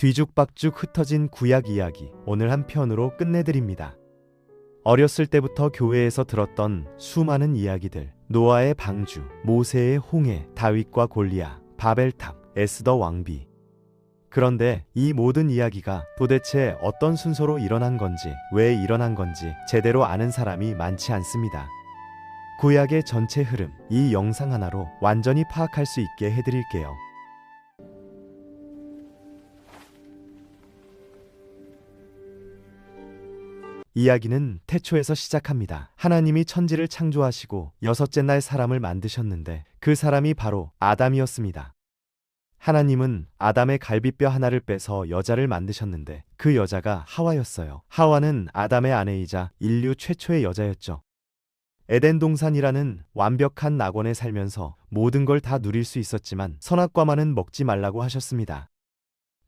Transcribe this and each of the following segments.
뒤죽박죽 흩어진 구약 이야기 오늘 한 편으로 끝내드립니다. 어렸을 때부터 교회에서 들었던 수많은 이야기들, 노아의 방주, 모세의 홍해, 다윗과 골리앗, 바벨탑, 에스더 왕비. 그런데 이 모든 이야기가 도대체 어떤 순서로 일어난 건지, 왜 일어난 건지 제대로 아는 사람이 많지 않습니다. 구약의 전체 흐름, 이 영상 하나로 완전히 파악할 수 있게 해드릴게요. 이야기는 태초에서 시작합니다. 하나님이 천지를 창조하시고 여섯째 날 사람을 만드셨는데 그 사람이 바로 아담이었습니다. 하나님은 아담의 갈비뼈 하나를 빼서 여자를 만드셨는데 그 여자가 하와였어요. 하와는 아담의 아내이자 인류 최초의 여자였죠. 에덴 동산이라는 완벽한 낙원에 살면서 모든 걸 다 누릴 수 있었지만 선악과만은 먹지 말라고 하셨습니다.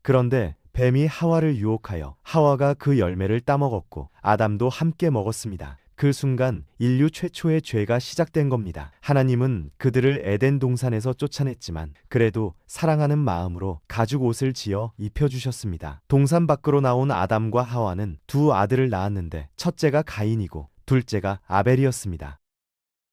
그런데 뱀이 하와를 유혹하여 하와가 그 열매를 따먹었고 아담도 함께 먹었습니다. 그 순간 인류 최초의 죄가 시작된 겁니다. 하나님은 그들을 에덴 동산에서 쫓아냈지만 그래도 사랑하는 마음으로 가죽 옷을 지어 입혀주셨습니다. 동산 밖으로 나온 아담과 하와는 두 아들을 낳았는데 첫째가 가인이고 둘째가 아벨이었습니다.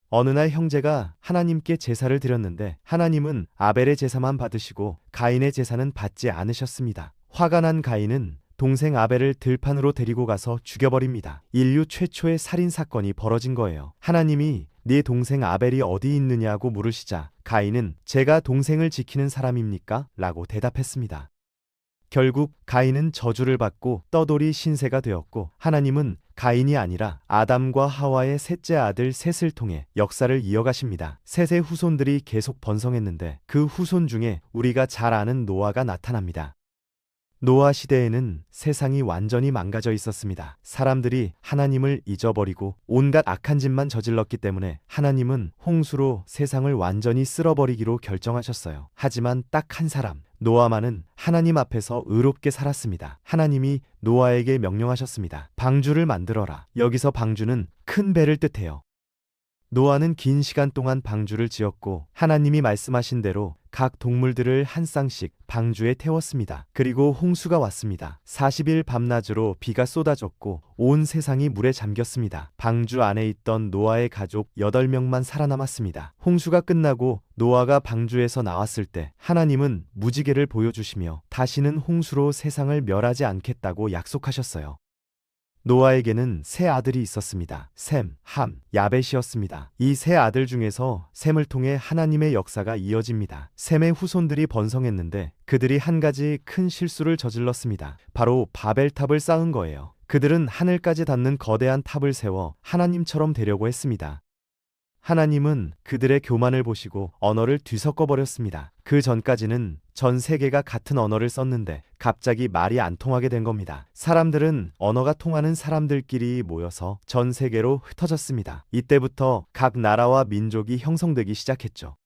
어느 날 형제가 하나님께 제사를 드렸는데 하나님은 아벨의 제사만 받으시고 가인의 제사는 받지 않으셨습니다. 화가 난 가인은 동생 아벨을 들판으로 데리고 가서 죽여버립니다. 인류 최초의 살인 사건이 벌어진 거예요. 하나님이 네 동생 아벨이 어디 있느냐고 물으시자 가인은 제가 동생을 지키는 사람입니까? 라고 대답했습니다. 결국 가인은 저주를 받고 떠돌이 신세가 되었고 하나님은 가인이 아니라 아담과 하와의 셋째 아들 셋을 통해 역사를 이어가십니다. 셋의 후손들이 계속 번성했는데 그 후손 중에 우리가 잘 아는 노아가 나타납니다. 노아 시대에는 세상이 완전히 망가져 있었습니다. 사람들이 하나님을 잊어버리고 온갖 악한 짓만 저질렀기 때문에 하나님은 홍수로 세상을 완전히 쓸어버리기로 결정하셨어요. 하지만 딱 한 사람, 노아만은 하나님 앞에서 의롭게 살았습니다. 하나님이 노아에게 명령하셨습니다. 방주를 만들어라. 여기서 방주는 큰 배를 뜻해요. 노아는 긴 시간 동안 방주를 지었고 하나님이 말씀하신 대로 각 동물들을 한 쌍씩 방주에 태웠습니다. 그리고 홍수가 왔습니다. 40일 밤낮으로 비가 쏟아졌고 온 세상이 물에 잠겼습니다. 방주 안에 있던 노아의 가족 8명만 살아남았습니다. 홍수가 끝나고 노아가 방주에서 나왔을 때 하나님은 무지개를 보여주시며 다시는 홍수로 세상을 멸하지 않겠다고 약속하셨어요. 노아에게는 세 아들이 있었습니다. 셈, 함, 야벳이었습니다. 이 세 아들 중에서 셈을 통해 하나님의 역사가 이어집니다. 셈의 후손들이 번성했는데 그들이 한 가지 큰 실수를 저질렀습니다. 바로 바벨탑을 쌓은 거예요. 그들은 하늘까지 닿는 거대한 탑을 세워 하나님처럼 되려고 했습니다. 하나님은 그들의 교만을 보시고 언어를 뒤섞어 버렸습니다. 그 전까지는 전 세계가 같은 언어를 썼는데 갑자기 말이 안 통하게 된 겁니다. 사람들은 언어가 통하는 사람들끼리 모여서 전 세계로 흩어졌습니다. 이때부터 각 나라와 민족이 형성되기 시작했죠.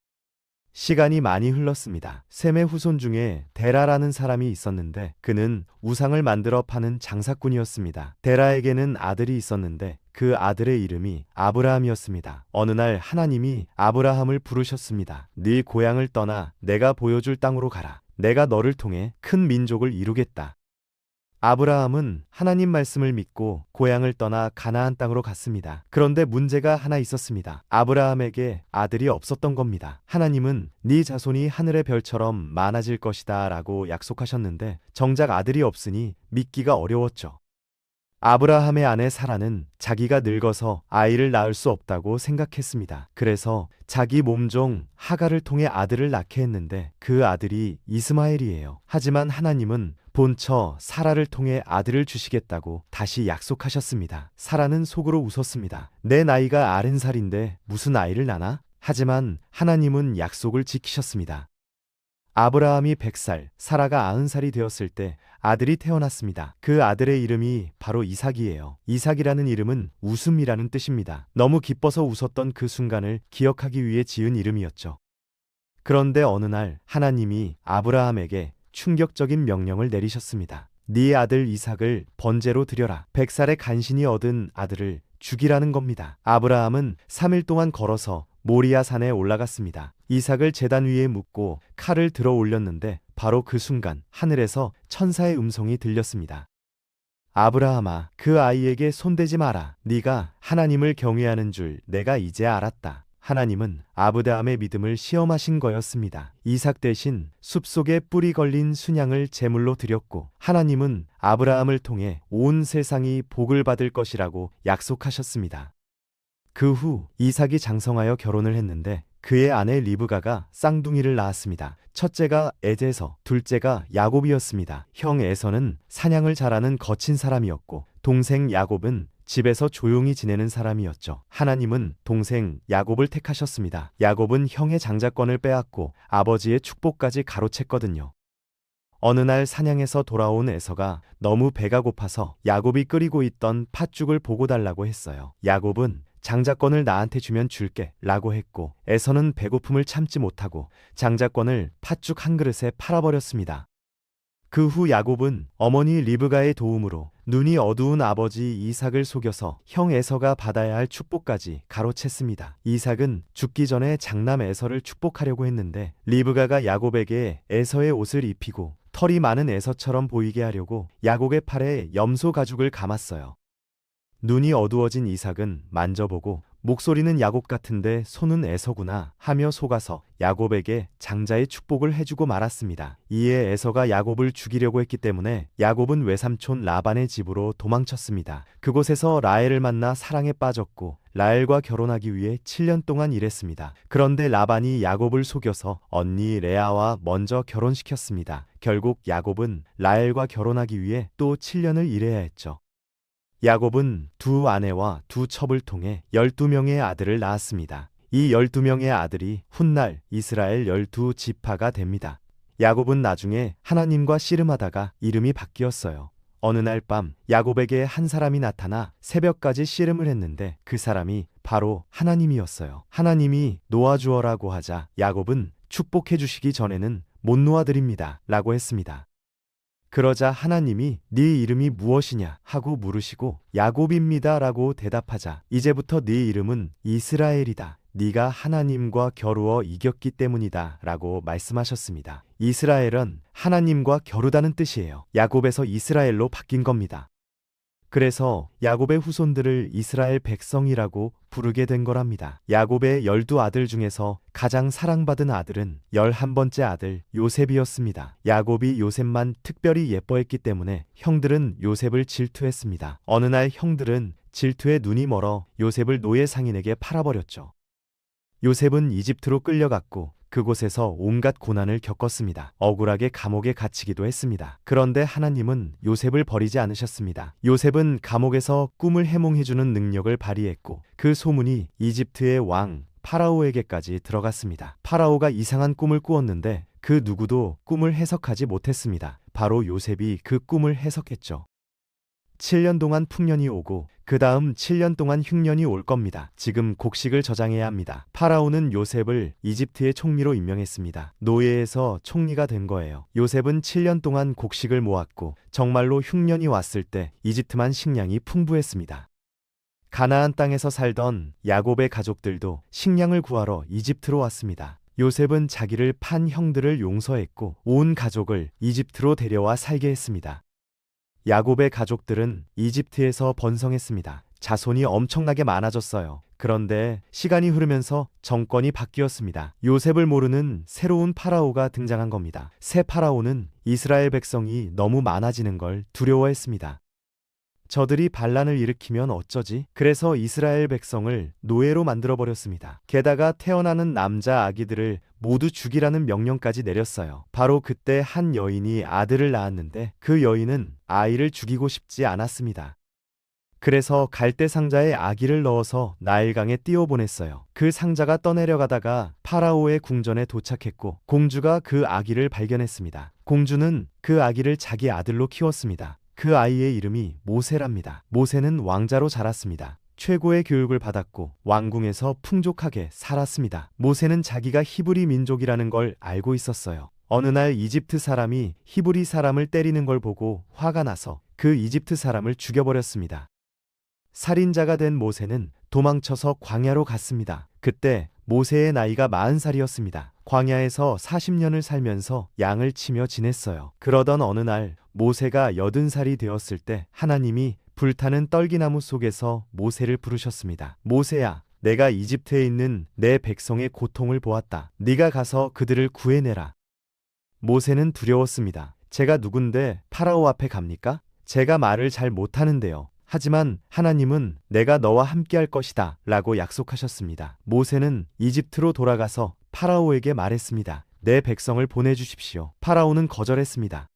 시간이 많이 흘렀습니다. 셈의 후손 중에 데라라는 사람이 있었는데 그는 우상을 만들어 파는 장사꾼이었습니다. 데라에게는 아들이 있었는데 그 아들의 이름이 아브라함이었습니다. 어느 날 하나님이 아브라함을 부르셨습니다. 네 고향을 떠나 내가 보여줄 땅으로 가라. 내가 너를 통해 큰 민족을 이루겠다. 아브라함은 하나님 말씀을 믿고 고향을 떠나 가나안 땅으로 갔습니다. 그런데 문제가 하나 있었습니다. 아브라함에게 아들이 없었던 겁니다. 하나님은 네 자손이 하늘의 별처럼 많아질 것이다 라고 약속하셨는데 정작 아들이 없으니 믿기가 어려웠죠. 아브라함의 아내 사라는 자기가 늙어서 아이를 낳을 수 없다고 생각했습니다. 그래서 자기 몸종 하갈을 통해 아들을 낳게 했는데 그 아들이 이스마엘이에요. 하지만 하나님은 본처 사라를 통해 아들을 주시겠다고 다시 약속하셨습니다. 사라는 속으로 웃었습니다. 내 나이가 90살인데 무슨 아이를 낳나? 하지만 하나님은 약속을 지키셨습니다. 아브라함이 100살, 사라가 90살이 되었을 때 아들이 태어났습니다. 그 아들의 이름이 바로 이삭이에요. 이삭이라는 이름은 웃음이라는 뜻입니다. 너무 기뻐서 웃었던 그 순간을 기억하기 위해 지은 이름이었죠. 그런데 어느 날 하나님이 아브라함에게 충격적인 명령을 내리셨습니다. 네 아들 이삭을 번제로 드려라. 100살에 간신히 얻은 아들을 죽이라는 겁니다. 아브라함은 3일 동안 걸어서 모리아 산에 올라갔습니다. 이삭을 제단 위에 묻고 칼을 들어 올렸는데 바로 그 순간 하늘에서 천사의 음성이 들렸습니다. 아브라함아, 그 아이에게 손대지 마라. 네가 하나님을 경외하는 줄 내가 이제 알았다. 하나님은 아브라함의 믿음을 시험하신 거였습니다. 이삭 대신 숲속에 뿌리 걸린 순양을 제물로 드렸고, 하나님은 아브라함을 통해 온 세상이 복을 받을 것이라고 약속하셨습니다. 그 후 이삭이 장성하여 결혼을 했는데 그의 아내 리브가가 쌍둥이를 낳았습니다. 첫째가 에제서, 둘째가 야곱이었습니다. 형 에서는 사냥을 잘하는 거친 사람이었고, 동생 야곱은 집에서 조용히 지내는 사람이었죠. 하나님은 동생 야곱을 택하셨습니다. 야곱은 형의 장자권을 빼앗고 아버지의 축복까지 가로챘거든요. 어느 날 사냥에서 돌아온 에서가 너무 배가 고파서 야곱이 끓이고 있던 팥죽을 보고 달라고 했어요. 야곱은 장자권을 나한테 주면 줄게 라고 했고, 에서는 배고픔을 참지 못하고 장자권을 팥죽 한 그릇에 팔아버렸습니다. 그 후 야곱은 어머니 리브가의 도움으로 눈이 어두운 아버지 이삭을 속여서 형 에서가 받아야 할 축복까지 가로챘습니다. 이삭은 죽기 전에 장남 에서를 축복하려고 했는데 리브가가 야곱에게 에서의 옷을 입히고 털이 많은 에서처럼 보이게 하려고 야곱의 팔에 염소 가죽을 감았어요. 눈이 어두워진 이삭은 만져보고 목소리는 야곱 같은데 손은 에서구나 하며 속아서 야곱에게 장자의 축복을 해주고 말았습니다. 이에 에서가 야곱을 죽이려고 했기 때문에 야곱은 외삼촌 라반의 집으로 도망쳤습니다. 그곳에서 라헬을 만나 사랑에 빠졌고 라헬과 결혼하기 위해 7년 동안 일했습니다. 그런데 라반이 야곱을 속여서 언니 레아와 먼저 결혼시켰습니다. 결국 야곱은 라헬과 결혼하기 위해 또 7년을 일해야 했죠. 야곱은 두 아내와 두 첩을 통해 12명의 아들을 낳았습니다. 이 12명의 아들이 훗날 이스라엘 12지파가 됩니다. 야곱은 나중에 하나님과 씨름하다가 이름이 바뀌었어요. 어느 날 밤 야곱에게 한 사람이 나타나 새벽까지 씨름을 했는데 그 사람이 바로 하나님이었어요. 하나님이 놓아주어라고 하자 야곱은 축복해 주시기 전에는 못 놓아드립니다 라고 했습니다. 그러자 하나님이 네 이름이 무엇이냐 하고 물으시고 야곱입니다 라고 대답하자 이제부터 네 이름은 이스라엘이다. 네가 하나님과 겨루어 이겼기 때문이다 라고 말씀하셨습니다. 이스라엘은 하나님과 겨루다는 뜻이에요. 야곱에서 이스라엘로 바뀐 겁니다. 그래서 야곱의 후손들을 이스라엘 백성이라고 부르게 된 거랍니다. 야곱의 12아들 중에서 가장 사랑받은 아들은 11번째 아들 요셉이었습니다. 야곱이 요셉만 특별히 예뻐했기 때문에 형들은 요셉을 질투했습니다. 어느 날 형들은 질투에 눈이 멀어 요셉을 노예 상인에게 팔아버렸죠. 요셉은 이집트로 끌려갔고 그곳에서 온갖 고난을 겪었습니다. 억울하게 감옥에 갇히기도 했습니다. 그런데 하나님은 요셉을 버리지 않으셨습니다. 요셉은 감옥에서 꿈을 해몽해주는 능력을 발휘했고 그 소문이 이집트의 왕 파라오에게까지 들어갔습니다. 파라오가 이상한 꿈을 꾸었는데 그 누구도 꿈을 해석하지 못했습니다. 바로 요셉이 그 꿈을 해석했죠. 7년 동안 풍년이 오고 그 다음 7년 동안 흉년이 올 겁니다. 지금 곡식을 저장해야 합니다. 파라오는 요셉을 이집트의 총리로 임명했습니다. 노예에서 총리가 된 거예요. 요셉은 7년 동안 곡식을 모았고 정말로 흉년이 왔을 때 이집트만 식량이 풍부했습니다. 가나안 땅에서 살던 야곱의 가족들도 식량을 구하러 이집트로 왔습니다. 요셉은 자기를 판 형들을 용서했고 온 가족을 이집트로 데려와 살게 했습니다. 야곱의 가족들은 이집트에서 번성했습니다. 자손이 엄청나게 많아졌어요. 그런데 시간이 흐르면서 정권이 바뀌었습니다. 요셉을 모르는 새로운 파라오가 등장한 겁니다. 새 파라오는 이스라엘 백성이 너무 많아지는 걸 두려워했습니다. 저들이 반란을 일으키면 어쩌지? 그래서 이스라엘 백성을 노예로 만들어버렸습니다. 게다가 태어나는 남자 아기들을 모두 죽이라는 명령까지 내렸어요. 바로 그때 한 여인이 아들을 낳았는데 그 여인은 아이를 죽이고 싶지 않았습니다. 그래서 갈대 상자에 아기를 넣어서 나일강에 띄워보냈어요. 그 상자가 떠내려가다가 파라오의 궁전에 도착했고 공주가 그 아기를 발견했습니다. 공주는 그 아기를 자기 아들로 키웠습니다. 그 아이의 이름이 모세랍니다. 모세는 왕자로 자랐습니다. 최고의 교육을 받았고 왕궁에서 풍족하게 살았습니다. 모세는 자기가 히브리 민족이라는 걸 알고 있었어요. 어느 날 이집트 사람이 히브리 사람을 때리는 걸 보고 화가 나서 그 이집트 사람을 죽여버렸습니다. 살인자가 된 모세는 도망쳐서 광야로 갔습니다. 그때 모세의 나이가 40살이었습니다. 광야에서 40년을 살면서 양을 치며 지냈어요. 그러던 어느 날 모세가 80살이 되었을 때 하나님이 불타는 떨기나무 속에서 모세를 부르셨습니다. 모세야, 내가 이집트에 있는 내 백성의 고통을 보았다. 네가 가서 그들을 구해내라. 모세는 두려웠습니다. 제가 누군데 파라오 앞에 갑니까? 제가 말을 잘 못하는데요. 하지만 하나님은 내가 너와 함께할 것이다 라고 약속하셨습니다. 모세는 이집트로 돌아가서 파라오에게 말했습니다. 내 백성을 보내주십시오. 파라오는 거절했습니다.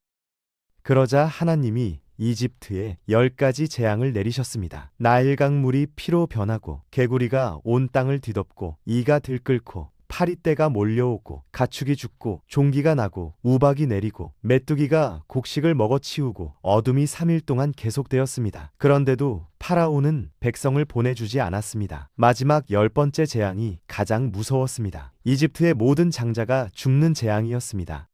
그러자 하나님이 이집트에 10가지 재앙을 내리셨습니다. 나일강 물이 피로 변하고 개구리가 온 땅을 뒤덮고 이가 들끓고 파리떼가 몰려오고 가축이 죽고 종기가 나고 우박이 내리고 메뚜기가 곡식을 먹어치우고 어둠이 3일 동안 계속되었습니다. 그런데도 파라오는 백성을 보내주지 않았습니다. 마지막 10번째 재앙이 가장 무서웠습니다. 이집트의 모든 장자가 죽는 재앙이었습니다.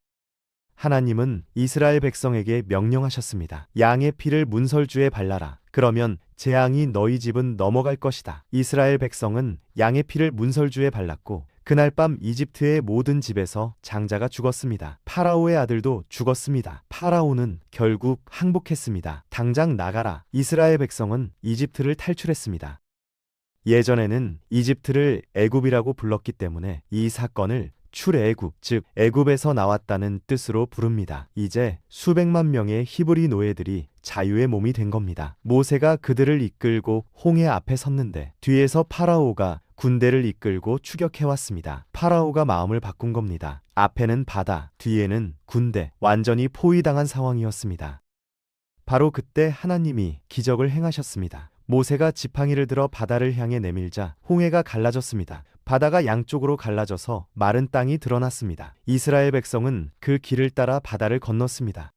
하나님은 이스라엘 백성에게 명령하셨습니다. 양의 피를 문설주에 발라라. 그러면 재앙이 너희 집은 넘어갈 것이다. 이스라엘 백성은 양의 피를 문설주에 발랐고 그날 밤 이집트의 모든 집에서 장자가 죽었습니다. 파라오의 아들도 죽었습니다. 파라오는 결국 항복했습니다. 당장 나가라. 이스라엘 백성은 이집트를 탈출했습니다. 예전에는 이집트를 애굽이라고 불렀기 때문에 이 사건을 출애굽, 즉 애굽에서 나왔다는 뜻으로 부릅니다. 이제 수백만 명의 히브리 노예들이 자유의 몸이 된 겁니다. 모세가 그들을 이끌고 홍해 앞에 섰는데 뒤에서 파라오가 군대를 이끌고 추격해왔습니다. 파라오가 마음을 바꾼 겁니다. 앞에는 바다, 뒤에는 군대, 완전히 포위당한 상황이었습니다. 바로 그때 하나님이 기적을 행하셨습니다. 모세가 지팡이를 들어 바다를 향해 내밀자 홍해가 갈라졌습니다. 바다가 양쪽으로 갈라져서 마른 땅이 드러났습니다. 이스라엘 백성은 그 길을 따라 바다를 건넜습니다.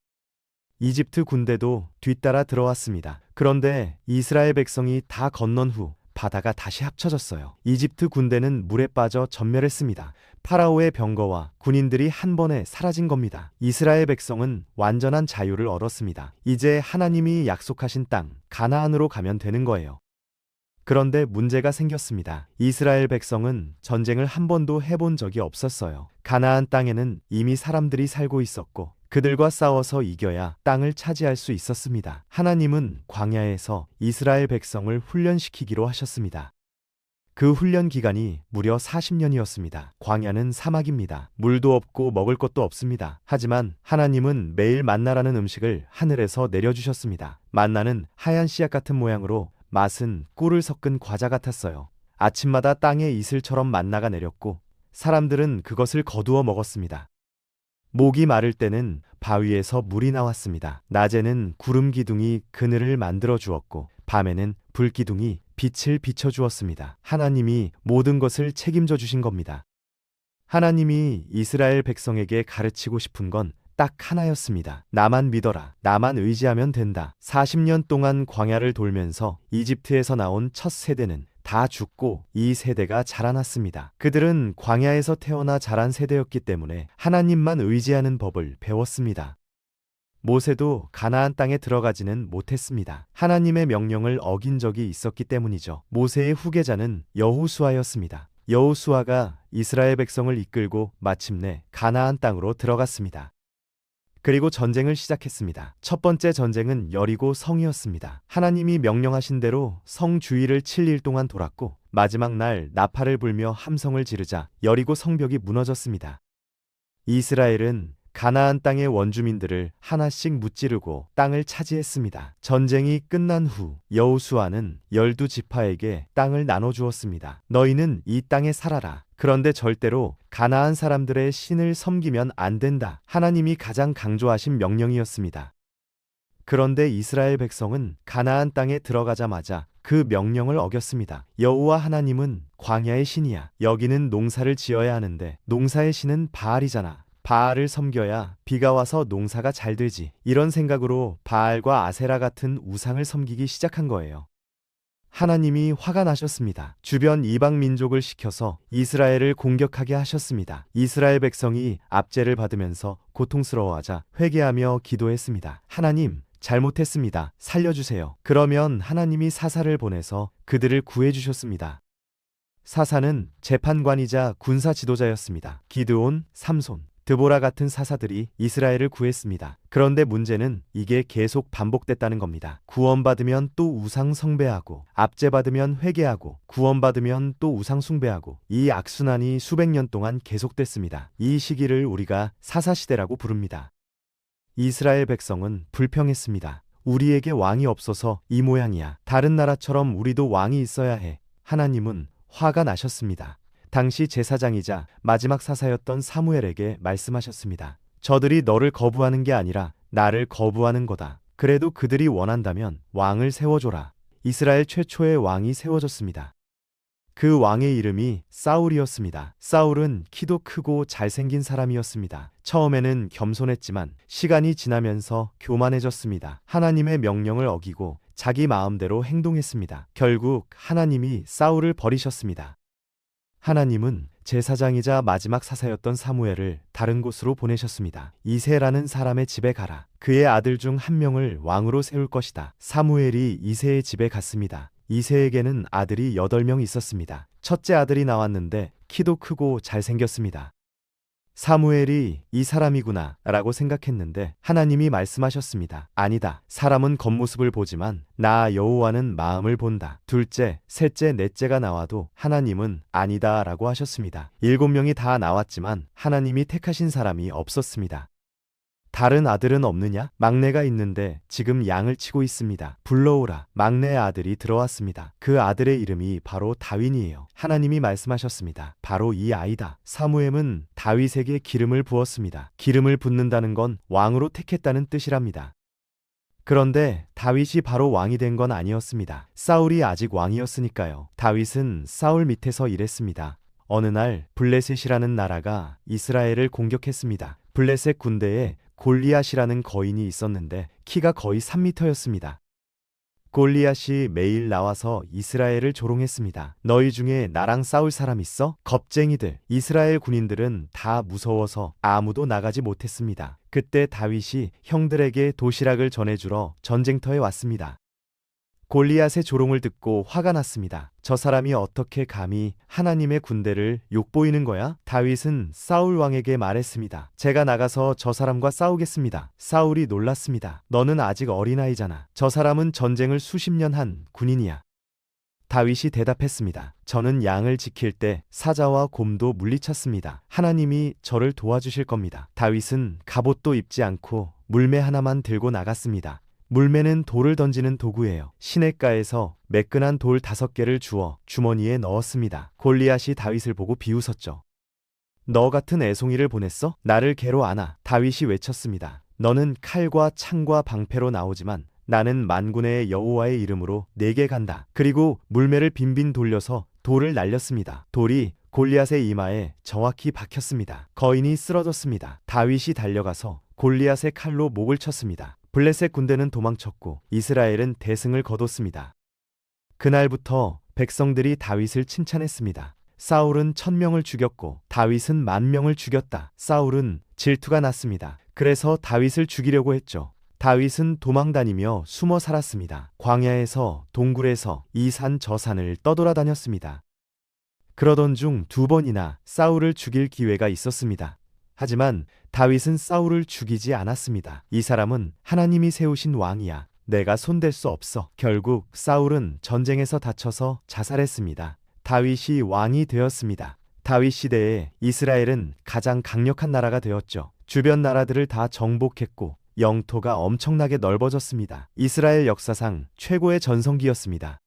이집트 군대도 뒤따라 들어왔습니다. 그런데 이스라엘 백성이 다 건넌 후 바다가 다시 합쳐졌어요. 이집트 군대는 물에 빠져 전멸했습니다. 파라오의 병거와 군인들이 한 번에 사라진 겁니다. 이스라엘 백성은 완전한 자유를 얻었습니다. 이제 하나님이 약속하신 땅 가나안으로 가면 되는 거예요. 그런데 문제가 생겼습니다. 이스라엘 백성은 전쟁을 한 번도 해본 적이 없었어요. 가나안 땅에는 이미 사람들이 살고 있었고 그들과 싸워서 이겨야 땅을 차지할 수 있었습니다. 하나님은 광야에서 이스라엘 백성을 훈련시키기로 하셨습니다. 그 훈련 기간이 무려 40년이었습니다. 광야는 사막입니다. 물도 없고 먹을 것도 없습니다. 하지만 하나님은 매일 만나라는 음식을 하늘에서 내려주셨습니다. 만나는 하얀 씨앗 같은 모양으로 맛은 꿀을 섞은 과자 같았어요. 아침마다 땅에 이슬처럼 만나가 내렸고 사람들은 그것을 거두어 먹었습니다. 목이 마를 때는 바위에서 물이 나왔습니다. 낮에는 구름 기둥이 그늘을 만들어 주었고 밤에는 불 기둥이 빛을 비춰 주었습니다. 하나님이 모든 것을 책임져 주신 겁니다. 하나님이 이스라엘 백성에게 가르치고 싶은 건 딱 하나였습니다. 나만 믿어라. 나만 의지하면 된다. 40년 동안 광야를 돌면서 이집트에서 나온 첫 세대는 다 죽고 이 세대가 자라났습니다. 그들은 광야에서 태어나 자란 세대였기 때문에 하나님만 의지하는 법을 배웠습니다. 모세도 가나안 땅에 들어가지는 못했습니다. 하나님의 명령을 어긴 적이 있었기 때문이죠. 모세의 후계자는 여호수아였습니다. 여호수아가 이스라엘 백성을 이끌고 마침내 가나안 땅으로 들어갔습니다. 그리고 전쟁을 시작했습니다. 첫 번째 전쟁은 여리고 성이었습니다. 하나님이 명령하신 대로 성 주위를 7일 동안 돌았고 마지막 날 나팔을 불며 함성을 지르자 여리고 성벽이 무너졌습니다. 이스라엘은 가나안 땅의 원주민들을 하나씩 무찌르고 땅을 차지했습니다. 전쟁이 끝난 후 여호수아는 12지파에게 땅을 나눠주었습니다. 너희는 이 땅에 살아라. 그런데 절대로 가나안 사람들의 신을 섬기면 안 된다. 하나님이 가장 강조하신 명령이었습니다. 그런데 이스라엘 백성은 가나안 땅에 들어가자마자 그 명령을 어겼습니다. 여호와 하나님은 광야의 신이야. 여기는 농사를 지어야 하는데 농사의 신은 바알이잖아. 바알을 섬겨야 비가 와서 농사가 잘 되지. 이런 생각으로 바알과 아세라 같은 우상을 섬기기 시작한 거예요. 하나님이 화가 나셨습니다. 주변 이방 민족을 시켜서 이스라엘을 공격하게 하셨습니다. 이스라엘 백성이 압제를 받으면서 고통스러워하자 회개하며 기도했습니다. 하나님, 잘못했습니다. 살려주세요. 그러면 하나님이 사사를 보내서 그들을 구해주셨습니다. 사사는 재판관이자 군사 지도자였습니다. 기드온, 삼손, 드보라 같은 사사들이 이스라엘을 구했습니다. 그런데 문제는 이게 계속 반복됐다는 겁니다. 구원받으면 또 우상 숭배하고, 압제받으면 회개하고, 구원받으면 또 우상 숭배하고, 이 악순환이 수백 년 동안 계속됐습니다. 이 시기를 우리가 사사시대라고 부릅니다. 이스라엘 백성은 불평했습니다. 우리에게 왕이 없어서 이 모양이야. 다른 나라처럼 우리도 왕이 있어야 해. 하나님은 화가 나셨습니다. 당시 제사장이자 마지막 사사였던 사무엘에게 말씀하셨습니다. 저들이 너를 거부하는 게 아니라 나를 거부하는 거다. 그래도 그들이 원한다면 왕을 세워줘라. 이스라엘 최초의 왕이 세워졌습니다. 그 왕의 이름이 사울이었습니다. 사울은 키도 크고 잘생긴 사람이었습니다. 처음에는 겸손했지만 시간이 지나면서 교만해졌습니다. 하나님의 명령을 어기고 자기 마음대로 행동했습니다. 결국 하나님이 사울을 버리셨습니다. 하나님은 제사장이자 마지막 사사였던 사무엘을 다른 곳으로 보내셨습니다. 이새라는 사람의 집에 가라. 그의 아들 중 한 명을 왕으로 세울 것이다. 사무엘이 이새의 집에 갔습니다. 이새에게는 아들이 8명 있었습니다. 첫째 아들이 나왔는데 키도 크고 잘생겼습니다. 사무엘이 이 사람이구나 라고 생각했는데 하나님이 말씀하셨습니다. 아니다. 사람은 겉모습을 보지만 나 여호와는 마음을 본다. 둘째, 셋째, 넷째가 나와도 하나님은 아니다 라고 하셨습니다. 7명이 다 나왔지만 하나님이 택하신 사람이 없었습니다. 다른 아들은 없느냐? 막내가 있는데 지금 양을 치고 있습니다. 불러오라. 막내 아들이 들어왔습니다. 그 아들의 이름이 바로 다윈이에요. 하나님이 말씀하셨습니다. 바로 이 아이다. 사무엘은 다윗에게 기름을 부었습니다. 기름을 붓는다는 건 왕으로 택했다는 뜻이랍니다. 그런데 다윗이 바로 왕이 된 건 아니었습니다. 사울이 아직 왕이었으니까요. 다윗은 사울 밑에서 일했습니다. 어느 날 블레셋이라는 나라가 이스라엘을 공격했습니다. 블레셋 군대에 골리앗이라는 거인이 있었는데 키가 거의 3m였습니다. 골리앗이 매일 나와서 이스라엘을 조롱했습니다. 너희 중에 나랑 싸울 사람 있어? 겁쟁이들. 이스라엘 군인들은 다 무서워서 아무도 나가지 못했습니다. 그때 다윗이 형들에게 도시락을 전해주러 전쟁터에 왔습니다. 골리앗의 조롱을 듣고 화가 났습니다. 저 사람이 어떻게 감히 하나님의 군대를 욕보이는 거야? 다윗은 사울 왕에게 말했습니다. 제가 나가서 저 사람과 싸우겠습니다. 사울이 놀랐습니다. 너는 아직 어린아이잖아. 저 사람은 전쟁을 수십 년 한 군인이야. 다윗이 대답했습니다. 저는 양을 지킬 때 사자와 곰도 물리쳤습니다. 하나님이 저를 도와주실 겁니다. 다윗은 갑옷도 입지 않고 물매 하나만 들고 나갔습니다. 물매는 돌을 던지는 도구예요. 시냇가에서 매끈한 돌 5개를 주워 주머니에 넣었습니다. 골리앗이 다윗을 보고 비웃었죠. 너 같은 애송이를 보냈어? 나를 개로 안아. 다윗이 외쳤습니다. 너는 칼과 창과 방패로 나오지만 나는 만군의 여호와의 이름으로 내게 간다. 그리고 물매를 빈빈 돌려서 돌을 날렸습니다. 돌이 골리앗의 이마에 정확히 박혔습니다. 거인이 쓰러졌습니다. 다윗이 달려가서 골리앗의 칼로 목을 쳤습니다. 블레셋 군대는 도망쳤고 이스라엘은 대승을 거뒀습니다. 그날부터 백성들이 다윗을 칭찬했습니다. 사울은 1000명을 죽였고 다윗은 10,000명을 죽였다. 사울은 질투가 났습니다. 그래서 다윗을 죽이려고 했죠. 다윗은 도망다니며 숨어 살았습니다. 광야에서 동굴에서 이 산 저 산을 떠돌아다녔습니다. 그러던 중 2번이나 사울을 죽일 기회가 있었습니다. 하지만 다윗은 사울을 죽이지 않았습니다. 이 사람은 하나님이 세우신 왕이야. 내가 손댈 수 없어. 결국 사울은 전쟁에서 다쳐서 자살했습니다. 다윗이 왕이 되었습니다. 다윗 시대에 이스라엘은 가장 강력한 나라가 되었죠. 주변 나라들을 다 정복했고 영토가 엄청나게 넓어졌습니다. 이스라엘 역사상 최고의 전성기였습니다.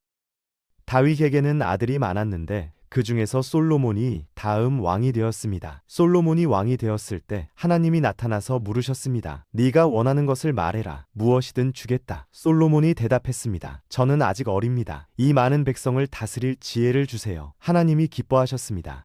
다윗에게는 아들이 많았는데 그 중에서 솔로몬이 다음 왕이 되었습니다. 솔로몬이 왕이 되었을 때 하나님이 나타나서 물으셨습니다. 네가 원하는 것을 말해라. 무엇이든 주겠다. 솔로몬이 대답했습니다. 저는 아직 어립니다. 이 많은 백성을 다스릴 지혜를 주세요. 하나님이 기뻐하셨습니다.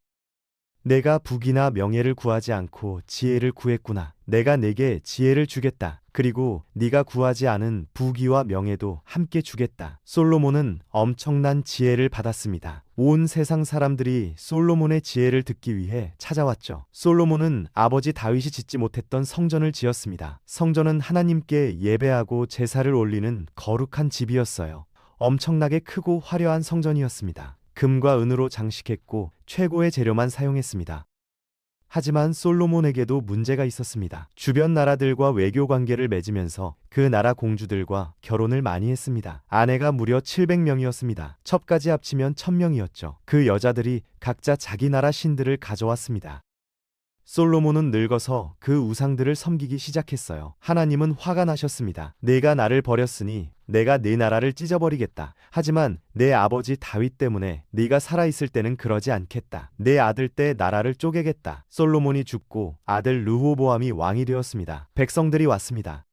내가 부귀나 명예를 구하지 않고 지혜를 구했구나. 내가 내게 지혜를 주겠다. 그리고 네가 구하지 않은 부귀와 명예도 함께 주겠다. 솔로몬은 엄청난 지혜를 받았습니다. 온 세상 사람들이 솔로몬의 지혜를 듣기 위해 찾아왔죠. 솔로몬은 아버지 다윗이 짓지 못했던 성전을 지었습니다. 성전은 하나님께 예배하고 제사를 올리는 거룩한 집이었어요. 엄청나게 크고 화려한 성전이었습니다. 금과 은으로 장식했고 최고의 재료만 사용했습니다. 하지만 솔로몬에게도 문제가 있었습니다. 주변 나라들과 외교 관계를 맺으면서 그 나라 공주들과 결혼을 많이 했습니다. 아내가 무려 700명이었습니다. 첩까지 합치면 1000명이었죠. 그 여자들이 각자 자기 나라 신들을 가져왔습니다. 솔로몬은 늙어서 그 우상들을 섬기기 시작했어요. 하나님은 화가 나셨습니다. 내가 나를 버렸으니 내가 네 나라를 찢어버리겠다. 하지만 내 아버지 다윗 때문에 네가 살아있을 때는 그러지 않겠다. 내 아들 때 나라를 쪼개겠다. 솔로몬이 죽고 아들 르호보암이 왕이 되었습니다. 백성들이 왔습니다.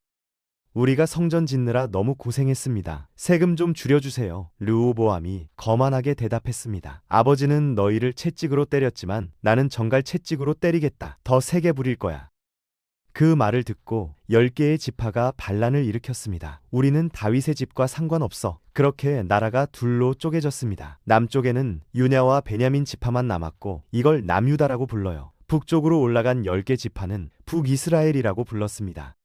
우리가 성전 짓느라 너무 고생했습니다. 세금 좀 줄여주세요. 르호보암이 거만하게 대답했습니다. 아버지는 너희를 채찍으로 때렸지만 나는 정갈 채찍으로 때리겠다. 더 세게 부릴 거야. 그 말을 듣고 10개의 지파가 반란을 일으켰습니다. 우리는 다윗의 집과 상관없어. 그렇게 나라가 둘로 쪼개졌습니다. 남쪽에는 유냐와 베냐민 지파만 남았고 이걸 남유다라고 불러요. 북쪽으로 올라간 10개 지파는 북이스라엘이라고 불렀습니다.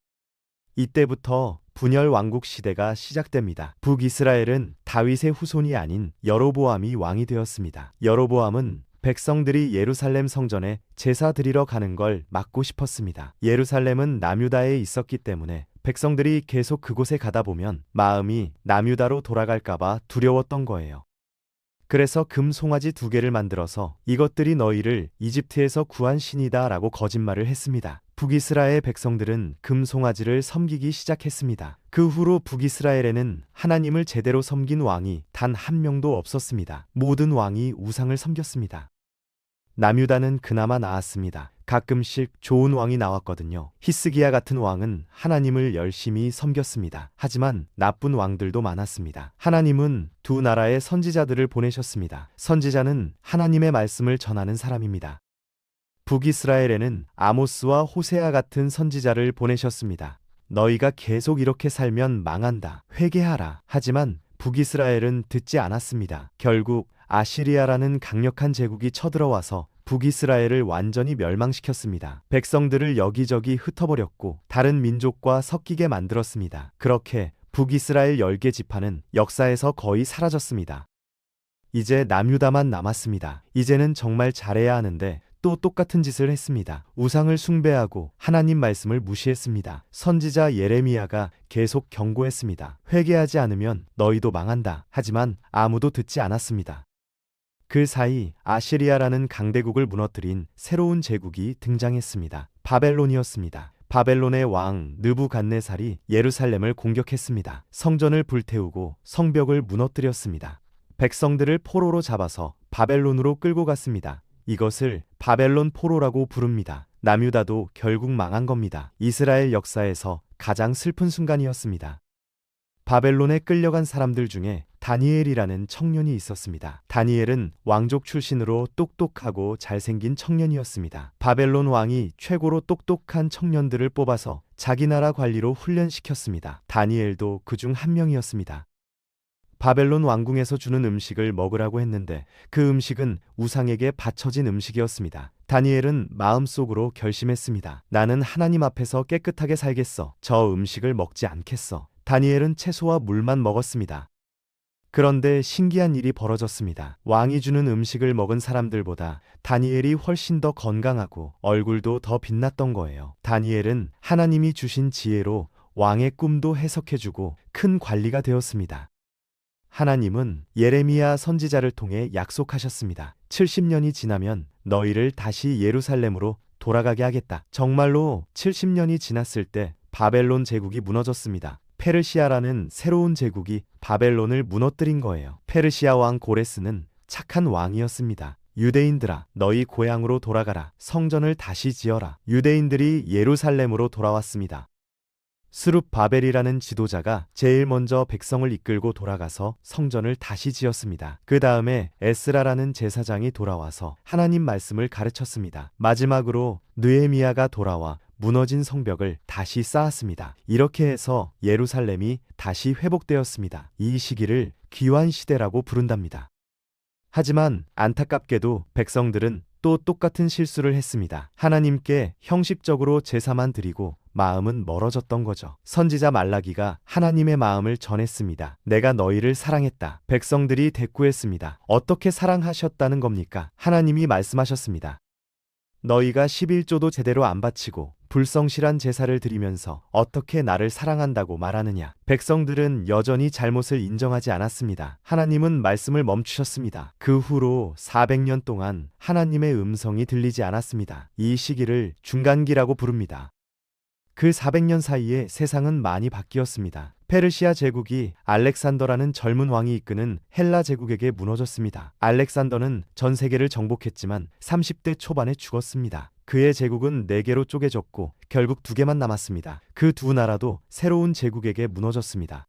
이때부터 분열 왕국 시대가 시작됩니다. 북이스라엘은 다윗의 후손이 아닌 여로보암이 왕이 되었습니다. 여로보암은 백성들이 예루살렘 성전에 제사 드리러 가는 걸 막고 싶었습니다. 예루살렘은 남유다에 있었기 때문에 백성들이 계속 그곳에 가다 보면 마음이 남유다로 돌아갈까봐 두려웠던 거예요. 그래서 금 송아지 2개를 만들어서 이것들이 너희를 이집트에서 구한 신이다 라고 거짓말을 했습니다. 북이스라엘 백성들은 금 송아지를 섬기기 시작했습니다. 그 후로 북이스라엘에는 하나님을 제대로 섬긴 왕이 단 한 명도 없었습니다. 모든 왕이 우상을 섬겼습니다. 남유다는 그나마 나았습니다. 가끔씩 좋은 왕이 나왔거든요. 히스기야 같은 왕은 하나님을 열심히 섬겼습니다. 하지만 나쁜 왕들도 많았습니다. 하나님은 두 나라의 선지자들을 보내셨습니다. 선지자는 하나님의 말씀을 전하는 사람입니다. 북이스라엘에는 아모스와 호세아 같은 선지자를 보내셨습니다. 너희가 계속 이렇게 살면 망한다. 회개하라. 하지만 북이스라엘은 듣지 않았습니다. 결국 아시리아라는 강력한 제국이 쳐들어와서 북이스라엘을 완전히 멸망시켰습니다. 백성들을 여기저기 흩어버렸고 다른 민족과 섞이게 만들었습니다. 그렇게 북이스라엘 10개 지파는 역사에서 거의 사라졌습니다. 이제 남유다만 남았습니다. 이제는 정말 잘해야 하는데 또 똑같은 짓을 했습니다. 우상을 숭배하고 하나님 말씀을 무시했습니다. 선지자 예레미야가 계속 경고했습니다. 회개하지 않으면 너희도 망한다. 하지만 아무도 듣지 않았습니다. 그 사이 아시리아라는 강대국을 무너뜨린 새로운 제국이 등장했습니다. 바벨론이었습니다. 바벨론의 왕 느부갓네살이 예루살렘을 공격했습니다. 성전을 불태우고 성벽을 무너뜨렸습니다. 백성들을 포로로 잡아서 바벨론으로 끌고 갔습니다. 이것을 바벨론 포로라고 부릅니다. 남유다도 결국 망한 겁니다. 이스라엘 역사에서 가장 슬픈 순간이었습니다. 바벨론에 끌려간 사람들 중에 다니엘이라는 청년이 있었습니다. 다니엘은 왕족 출신으로 똑똑하고 잘생긴 청년이었습니다. 바벨론 왕이 최고로 똑똑한 청년들을 뽑아서 자기 나라 관리로 훈련시켰습니다. 다니엘도 그중 한 명이었습니다. 바벨론 왕궁에서 주는 음식을 먹으라고 했는데 그 음식은 우상에게 바쳐진 음식이었습니다. 다니엘은 마음속으로 결심했습니다. 나는 하나님 앞에서 깨끗하게 살겠어. 저 음식을 먹지 않겠어. 다니엘은 채소와 물만 먹었습니다. 그런데 신기한 일이 벌어졌습니다. 왕이 주는 음식을 먹은 사람들보다 다니엘이 훨씬 더 건강하고 얼굴도 더 빛났던 거예요. 다니엘은 하나님이 주신 지혜로 왕의 꿈도 해석해주고 큰 관리가 되었습니다. 하나님은 예레미야 선지자를 통해 약속하셨습니다. 70년이 지나면 너희를 다시 예루살렘으로 돌아가게 하겠다. 정말로 70년이 지났을 때 바벨론 제국이 무너졌습니다. 페르시아라는 새로운 제국이 바벨론을 무너뜨린 거예요. 페르시아 왕 고레스는 착한 왕이었습니다. 유대인들아, 너희 고향으로 돌아가라. 성전을 다시 지어라. 유대인들이 예루살렘으로 돌아왔습니다. 스룹바벨이라는 지도자가 제일 먼저 백성을 이끌고 돌아가서 성전을 다시 지었습니다. 그 다음에 에스라라는 제사장이 돌아와서 하나님 말씀을 가르쳤습니다. 마지막으로 느헤미야가 돌아와 무너진 성벽을 다시 쌓았습니다. 이렇게 해서 예루살렘이 다시 회복되었습니다. 이 시기를 귀환시대라고 부른답니다. 하지만 안타깝게도 백성들은 또 똑같은 실수를 했습니다. 하나님께 형식적으로 제사만 드리고 마음은 멀어졌던 거죠. 선지자 말라기가 하나님의 마음을 전했습니다. 내가 너희를 사랑했다. 백성들이 대꾸했습니다. 어떻게 사랑하셨다는 겁니까? 하나님이 말씀하셨습니다. 너희가 11조도 제대로 안 바치고 불성실한 제사를 드리면서 어떻게 나를 사랑한다고 말하느냐. 백성들은 여전히 잘못을 인정하지 않았습니다. 하나님은 말씀을 멈추셨습니다. 그 후로 400년 동안 하나님의 음성이 들리지 않았습니다. 이 시기를 중간기라고 부릅니다. 그 400년 사이에 세상은 많이 바뀌었습니다. 페르시아 제국이 알렉산더라는 젊은 왕이 이끄는 헬라 제국에게 무너졌습니다. 알렉산더는 전 세계를 정복했지만 30대 초반에 죽었습니다. 그의 제국은 4개로 쪼개졌고 결국 2개만 남았습니다. 그 두 나라도 새로운 제국에게 무너졌습니다.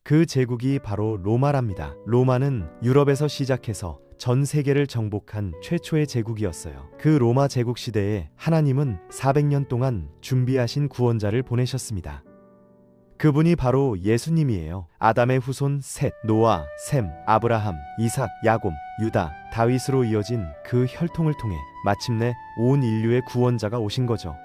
그 제국이 바로 로마랍니다. 로마는 유럽에서 시작해서 전 세계를 정복한 최초의 제국이었어요. 그 로마 제국 시대에 하나님은 400년 동안 준비하신 구원자를 보내셨습니다. 그분이 바로 예수님이에요. 아담의 후손 셋, 노아, 셈, 아브라함, 이삭, 야곱, 유다, 다윗으로 이어진 그 혈통을 통해 마침내 온 인류의 구원자가 오신 거죠.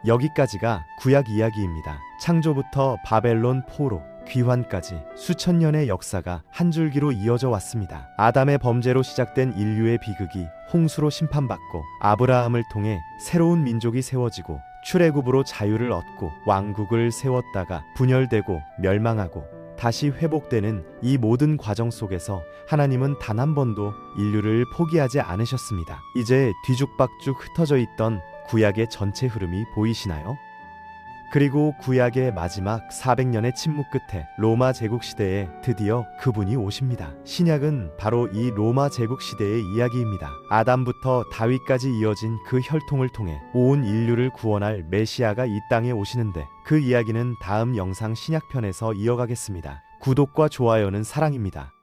여기까지가 구약 이야기입니다. 창조부터 바벨론 포로, 귀환까지 수천 년의 역사가 한 줄기로 이어져 왔습니다. 아담의 범죄로 시작된 인류의 비극이 홍수로 심판받고 아브라함을 통해 새로운 민족이 세워지고 출애굽으로 자유를 얻고 왕국을 세웠다가 분열되고 멸망하고 다시 회복되는 이 모든 과정 속에서 하나님은 단 한 번도 인류를 포기하지 않으셨습니다. 이제 뒤죽박죽 흩어져 있던 구약의 전체 흐름이 보이시나요? 그리고 구약의 마지막 400년의 침묵 끝에 로마 제국 시대에 드디어 그분이 오십니다. 신약은 바로 이 로마 제국 시대의 이야기입니다. 아담부터 다윗까지 이어진 그 혈통을 통해 온 인류를 구원할 메시아가 이 땅에 오시는데 그 이야기는 다음 영상 신약편에서 이어가겠습니다. 구독과 좋아요는 사랑입니다.